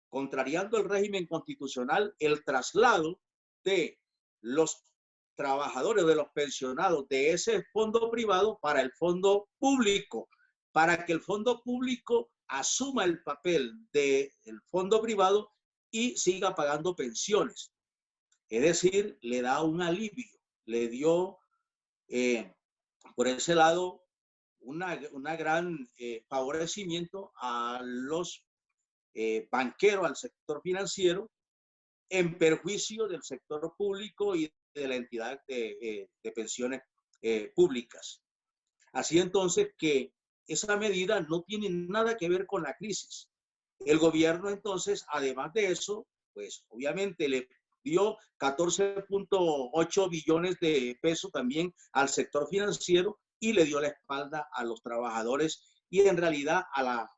contrariando el régimen constitucional, el traslado de los trabajadores, de los pensionados de ese fondo privado para el fondo público, para que el fondo público asuma el papel del fondo privado y siga pagando pensiones. Es decir, le da un alivio, le dio por ese lado una gran favorecimiento a los banqueros, al sector financiero, en perjuicio del sector público y de la entidad de pensiones públicas. Así entonces que esa medida no tiene nada que ver con la crisis. El gobierno entonces, además de eso, pues obviamente le dio 14.8 billones de pesos también al sector financiero y le dio la espalda a los trabajadores y en realidad a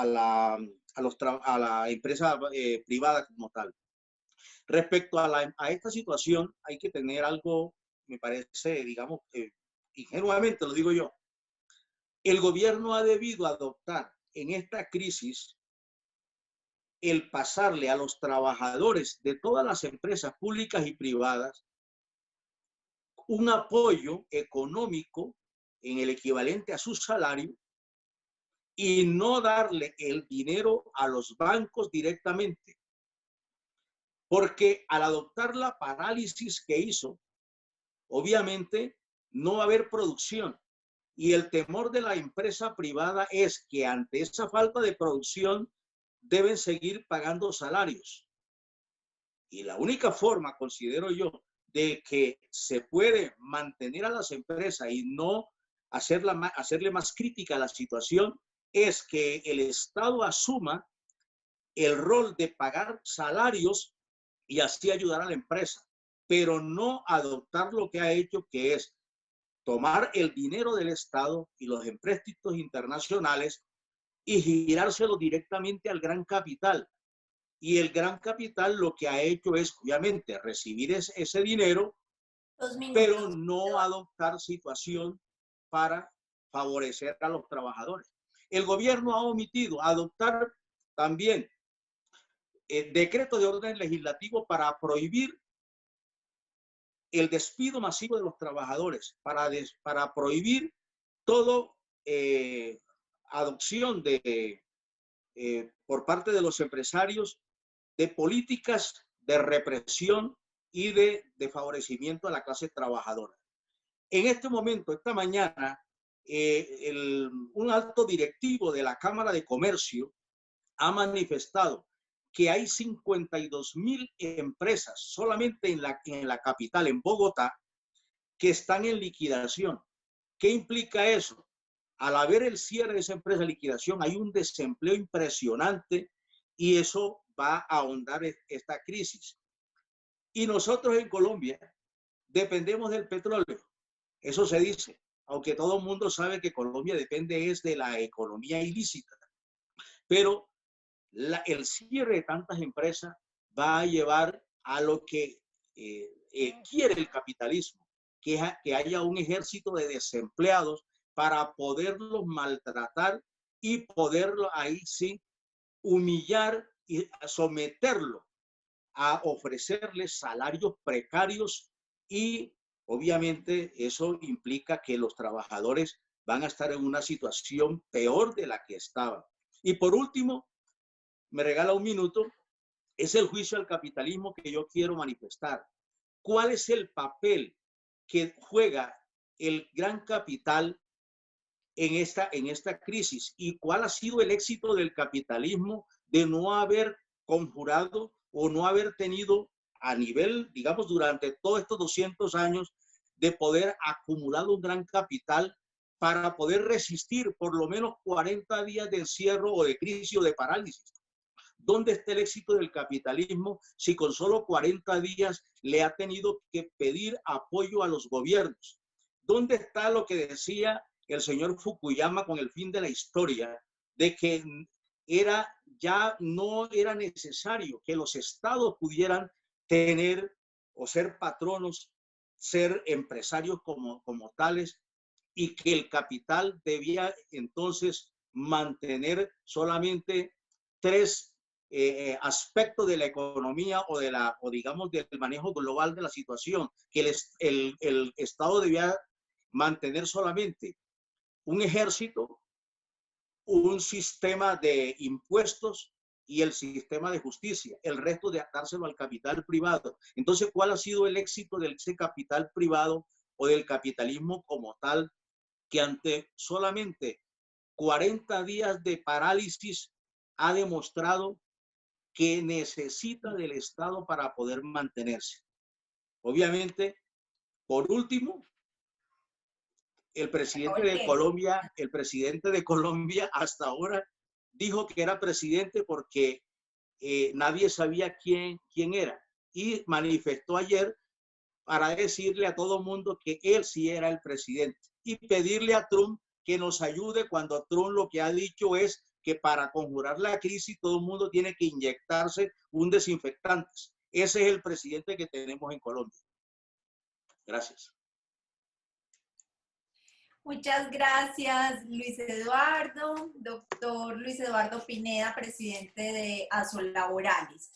la empresa privada como tal. Respecto a esta situación, hay que tener algo, me parece, digamos, ingenuamente lo digo yo, el gobierno ha debido adoptar en esta crisis el pasarle a los trabajadores de todas las empresas públicas y privadas un apoyo económico en el equivalente a su salario y no darle el dinero a los bancos directamente. Porque al adoptar la parálisis que hizo, obviamente no va a haber producción. Y el temor de la empresa privada es que ante esa falta de producción deben seguir pagando salarios. Y la única forma, considero yo, de que se puede mantener a las empresas y no hacerle más crítica a la situación es que el Estado asuma el rol de pagar salarios y así ayudar a la empresa, pero no adoptar lo que ha hecho, que es tomar el dinero del Estado y los empréstitos internacionales y girárselo directamente al gran capital. Y el gran capital lo que ha hecho es, obviamente, recibir ese dinero, pero no adoptar situación para favorecer a los trabajadores. El gobierno ha omitido adoptar también decreto de orden legislativo para prohibir el despido masivo de los trabajadores, para prohibir todo adopción por parte de los empresarios de políticas de represión y de favorecimiento a la clase trabajadora. En este momento, esta mañana, un alto directivo de la Cámara de Comercio ha manifestado que hay 52.000 empresas solamente en la capital, en Bogotá, que están en liquidación. ¿Qué implica eso? Al haber el cierre de esa empresa de liquidación, hay un desempleo impresionante y eso va a ahondar esta crisis. Y nosotros en Colombia dependemos del petróleo. Eso se dice, aunque todo el mundo sabe que Colombia depende es de la economía ilícita. Pero el cierre de tantas empresas va a llevar a lo que quiere el capitalismo, que haya un ejército de desempleados para poderlos maltratar y poderlo ahí sí humillar y someterlo a ofrecerles salarios precarios y obviamente eso implica que los trabajadores van a estar en una situación peor de la que estaban. Y por último, me regala un minuto, es el juicio al capitalismo que yo quiero manifestar. ¿Cuál es el papel que juega el gran capital en esta crisis? ¿Y cuál ha sido el éxito del capitalismo de no haber conjurado o no haber tenido a nivel, digamos, durante todos estos 200 años de poder acumular un gran capital para poder resistir por lo menos 40 días de encierro o de crisis o de parálisis? ¿Dónde está el éxito del capitalismo si con solo 40 días le ha tenido que pedir apoyo a los gobiernos? ¿Dónde está lo que decía el señor Fukuyama con el fin de la historia, de que ya no era necesario que los estados pudieran tener o ser patronos, ser empresarios como tales, y que el capital debía entonces mantener solamente tres aspectos de la economía o digamos del manejo global de la situación, que el Estado debía mantener solamente un ejército, un sistema de impuestos y el sistema de justicia, el resto de dárselo al capital privado. Entonces, ¿cuál ha sido el éxito de ese capital privado o del capitalismo como tal, que ante solamente 40 días de parálisis ha demostrado que necesita del Estado para poder mantenerse? Obviamente, por último, el presidente de Colombia hasta ahora dijo que era presidente porque nadie sabía quién era. y manifestó ayer para decirle a todo mundo que él sí era el presidente y pedirle a Trump que nos ayude cuando Trump lo que ha dicho es que para conjurar la crisis todo el mundo tiene que inyectarse un desinfectante. Ese es el presidente que tenemos en Colombia. Gracias. Muchas gracias, Luis Eduardo, doctor Luis Eduardo Pineda, presidente de Asolaborales.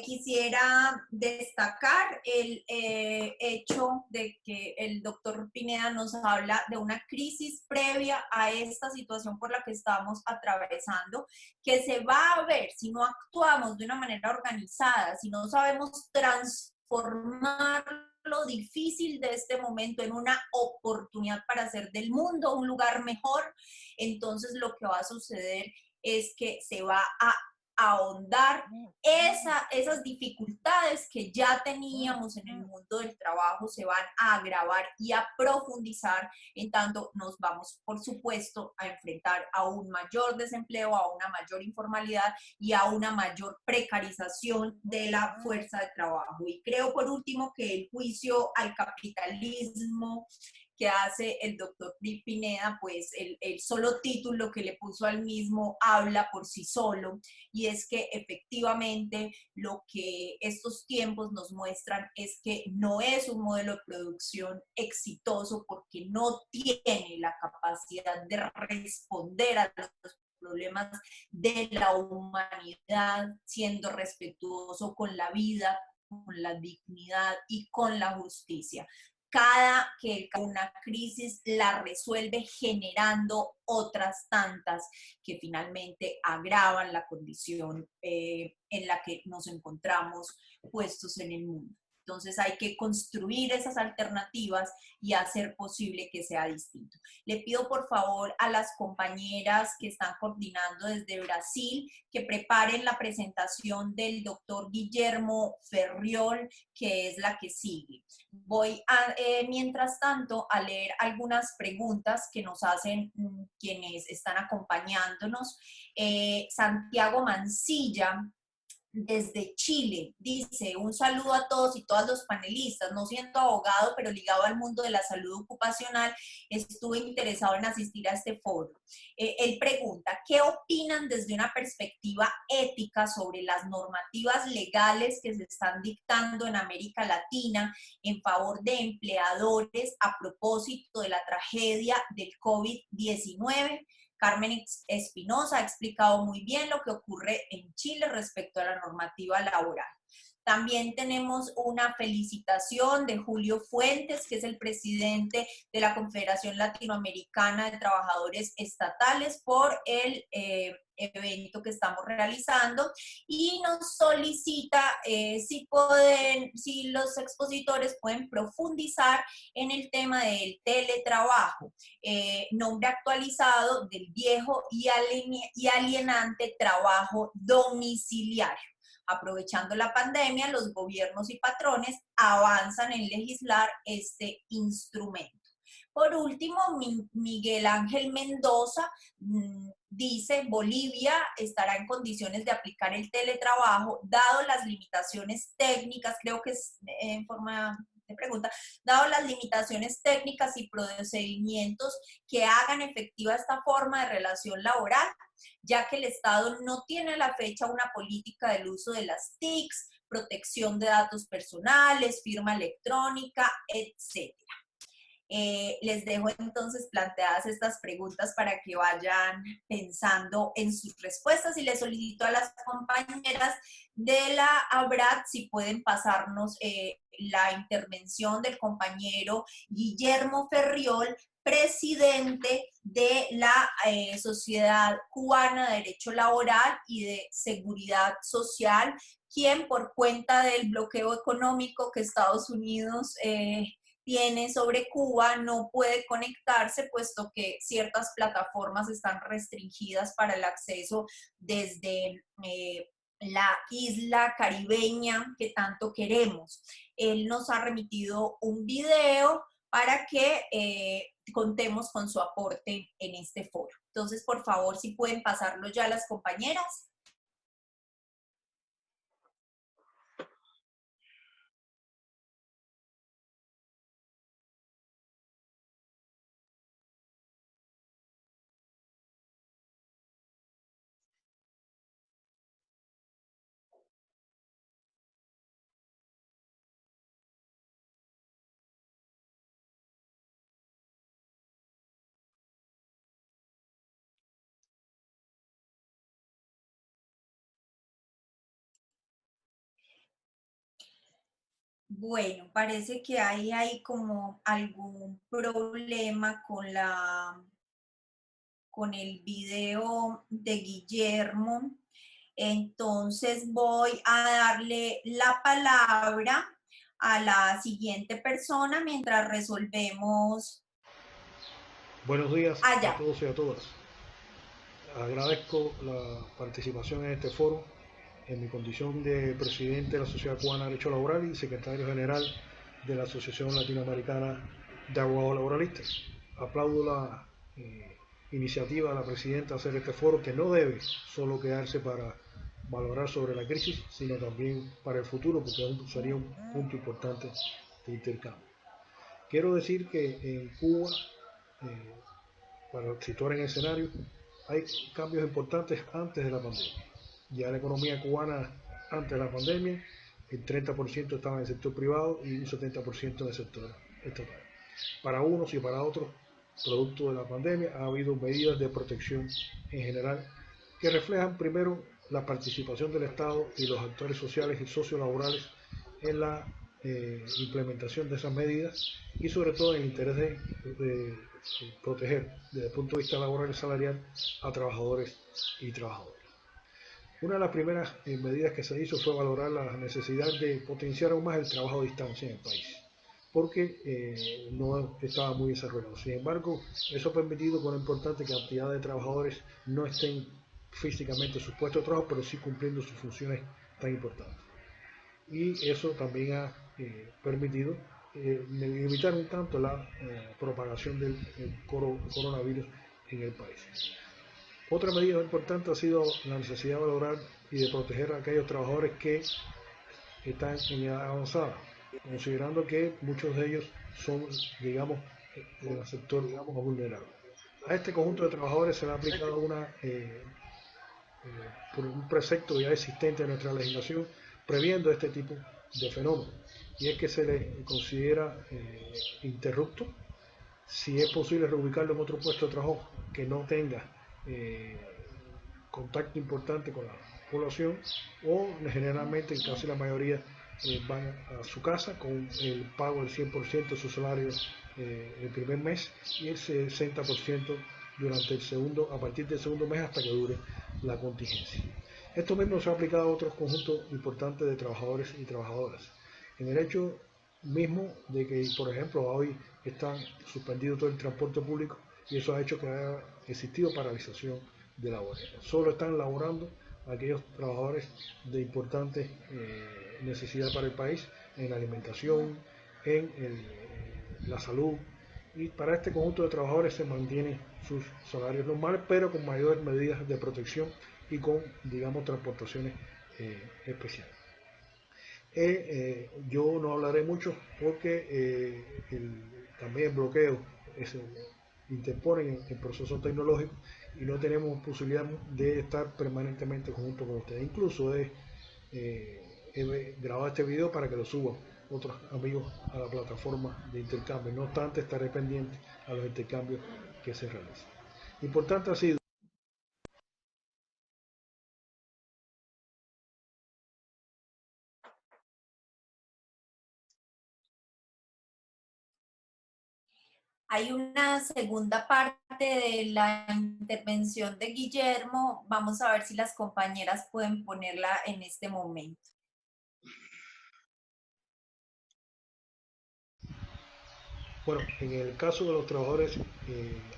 Quisiera destacar el hecho de que el doctor Pineda nos habla de una crisis previa a esta situación por la que estamos atravesando, que se va a ver si no actuamos de una manera organizada, si no sabemos transformar lo difícil de este momento en una oportunidad para hacer del mundo un lugar mejor. Entonces lo que va a suceder es que se va a ahondar esas dificultades que ya teníamos en el mundo del trabajo, se van a agravar y a profundizar, en tanto nos vamos, por supuesto, a enfrentar a un mayor desempleo, a una mayor informalidad y a una mayor precarización de la fuerza de trabajo. Y creo, por último, que el juicio al capitalismo que hace el doctor Pineda, pues el solo título que le puso al mismo habla por sí solo, y es que efectivamente lo que estos tiempos nos muestran es que no es un modelo de producción exitoso porque no tiene la capacidad de responder a los problemas de la humanidad, siendo respetuoso con la vida, con la dignidad y con la justicia. Cada que una crisis la resuelve generando otras tantas que finalmente agravan la condición en la que nos encontramos puestos en el mundo. Entonces hay que construir esas alternativas y hacer posible que sea distinto. Le pido por favor a las compañeras que están coordinando desde Brasil que preparen la presentación del doctor Guillermo Ferriol, que es la que sigue. Voy a, mientras tanto, a leer algunas preguntas que nos hacen quienes están acompañándonos. Santiago Mancilla, desde Chile, dice: un saludo a todos y todas los panelistas. No siendo abogado, pero ligado al mundo de la salud ocupacional, estuve interesado en asistir a este foro. Él pregunta: ¿qué opinan desde una perspectiva ética sobre las normativas legales que se están dictando en América Latina en favor de empleadores a propósito de la tragedia del COVID-19? Carmen Espinosa ha explicado muy bien lo que ocurre en Chile respecto a la normativa laboral. También tenemos una felicitación de Julio Fuentes, que es el presidente de la Confederación Latinoamericana de Trabajadores Estatales, por el evento que estamos realizando, y nos solicita si los expositores pueden profundizar en el tema del teletrabajo, nombre actualizado del viejo y alienante trabajo domiciliario. Aprovechando la pandemia, los gobiernos y patrones avanzan en legislar este instrumento. Por último, Miguel Ángel Mendoza dice: Bolivia estará en condiciones de aplicar el teletrabajo, dado las limitaciones técnicas, creo que es en forma de pregunta, dado las limitaciones técnicas y procedimientos que hagan efectiva esta forma de relación laboral, ya que el Estado no tiene a la fecha una política del uso de las TICs, protección de datos personales, firma electrónica, etc. Les dejo entonces planteadas estas preguntas para que vayan pensando en sus respuestas, y les solicito a las compañeras de la ABRAD si pueden pasarnos la intervención del compañero Guillermo Ferriol, presidente de la Sociedad Cubana de Derecho Laboral y de Seguridad Social, quien por cuenta del bloqueo económico que Estados Unidos tiene sobre Cuba no puede conectarse, puesto que ciertas plataformas están restringidas para el acceso desde la isla caribeña que tanto queremos. Él nos ha remitido un video para que contemos con su aporte en este foro. Entonces, por favor, si pueden pasarlo ya las compañeras. Bueno, parece que hay como algún problema con el video de Guillermo. Entonces voy a darle la palabra a la siguiente persona mientras resolvemos Buenos días a allá. todos y a todas. Agradezco la participación en este foro en mi condición de presidente de la Sociedad Cubana de Derecho Laboral y secretario general de la Asociación Latinoamericana de Abogados Laboralistas. Aplaudo la iniciativa de la presidenta de hacer este foro, que no debe solo quedarse para valorar sobre la crisis, sino también para el futuro, porque sería un punto importante de intercambio. Quiero decir que en Cuba, para situar en el escenario, hay cambios importantes antes de la pandemia. Ya la economía cubana antes de la pandemia, el 30% estaba en el sector privado y un 70% en el sector estatal. Para unos y para otros, producto de la pandemia, ha habido medidas de protección en general que reflejan primero la participación del Estado y los actores sociales y sociolaborales en la implementación de esas medidas y sobre todo en el interés de proteger desde el punto de vista laboral y salarial a trabajadores y trabajadoras. Una de las primeras medidas que se hizo fue valorar la necesidad de potenciar aún más el trabajo a distancia en el país, porque no estaba muy desarrollado. Sin embargo, eso ha permitido que una importante cantidad de trabajadores no estén físicamente en sus puestos de trabajo, pero sí cumpliendo sus funciones tan importantes. Y eso también ha permitido limitar un tanto la propagación del coronavirus en el país. Otra medida importante ha sido la necesidad de valorar y de proteger a aquellos trabajadores que están en edad avanzada, considerando que muchos de ellos son, digamos, del sector, digamos, vulnerable. A este conjunto de trabajadores se le ha aplicado por un precepto ya existente en nuestra legislación, previendo este tipo de fenómenos, y es que se le considera interrupto si es posible reubicarlo en otro puesto de trabajo que no tenga contacto importante con la población, o generalmente, en casi la mayoría, van a su casa con el pago del 100% de su salario el primer mes y el 60% durante el segundo, a partir del segundo mes hasta que dure la contingencia. Esto mismo se ha aplicado a otros conjuntos importantes de trabajadores y trabajadoras. En el hecho mismo de que, por ejemplo, hoy está suspendido todo el transporte público y eso ha hecho que haya existido paralización de labores. Solo están laborando aquellos trabajadores de importante necesidad para el país, en la alimentación, en la salud, y para este conjunto de trabajadores se mantienen sus salarios normales, pero con mayores medidas de protección y con, digamos, transportaciones especiales. Yo no hablaré mucho porque también el bloqueo interpone en procesos tecnológicos y no tenemos posibilidad de estar permanentemente junto con ustedes. Incluso he grabado este video para que lo suban otros amigos a la plataforma de intercambio. No obstante, estaré pendiente a los intercambios que se realizan. Importante ha sido Hay una segunda parte de la intervención de Guillermo. Vamos a ver si las compañeras pueden ponerla en este momento. Bueno, en el caso de los trabajadores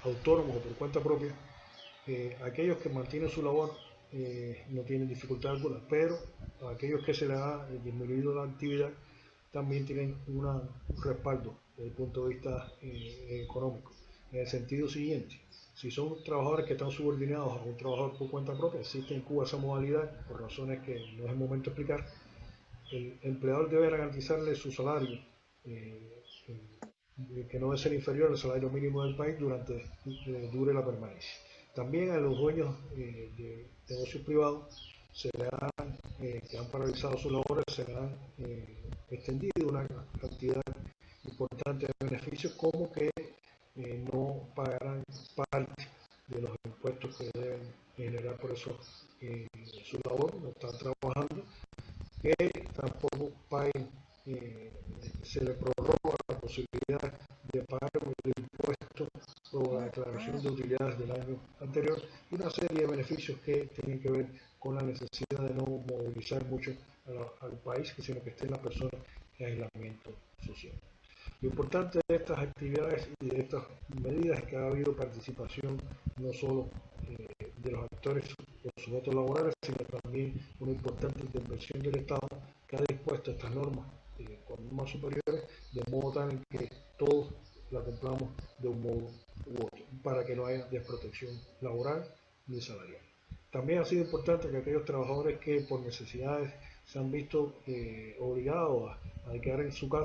autónomos o por cuenta propia, aquellos que mantienen su labor no tienen dificultad alguna, pero aquellos que se les ha disminuido la actividad también tienen un respaldo desde el punto de vista económico. En el sentido siguiente, si son trabajadores que están subordinados a un trabajador por cuenta propia, existe en Cuba esa modalidad, por razones que no es el momento de explicar, el empleador debe garantizarle su salario que no debe ser inferior al salario mínimo del país durante dure la permanencia. También a los dueños de negocios privados que han paralizado sus labores se le han extendido una cantidad importante de beneficios, como que no pagarán parte de los impuestos que deben generar por eso su labor, no están trabajando, que tampoco paguen posibilidad de pagar el impuesto o la declaración de utilidades del año anterior y una serie de beneficios que tienen que ver con la necesidad de no movilizar mucho al país, sino que estén las personas en aislamiento social. Lo importante de estas actividades y de estas medidas es que ha habido participación no solo de los actores o sujetos laborales, sino también una importante intervención del Estado que ha dispuesto estas normas con normas superiores, de modo tal en que todos la cumplamos de un modo u otro, para que no haya desprotección laboral ni salarial. También ha sido importante que aquellos trabajadores que por necesidades se han visto obligados a quedar en su casa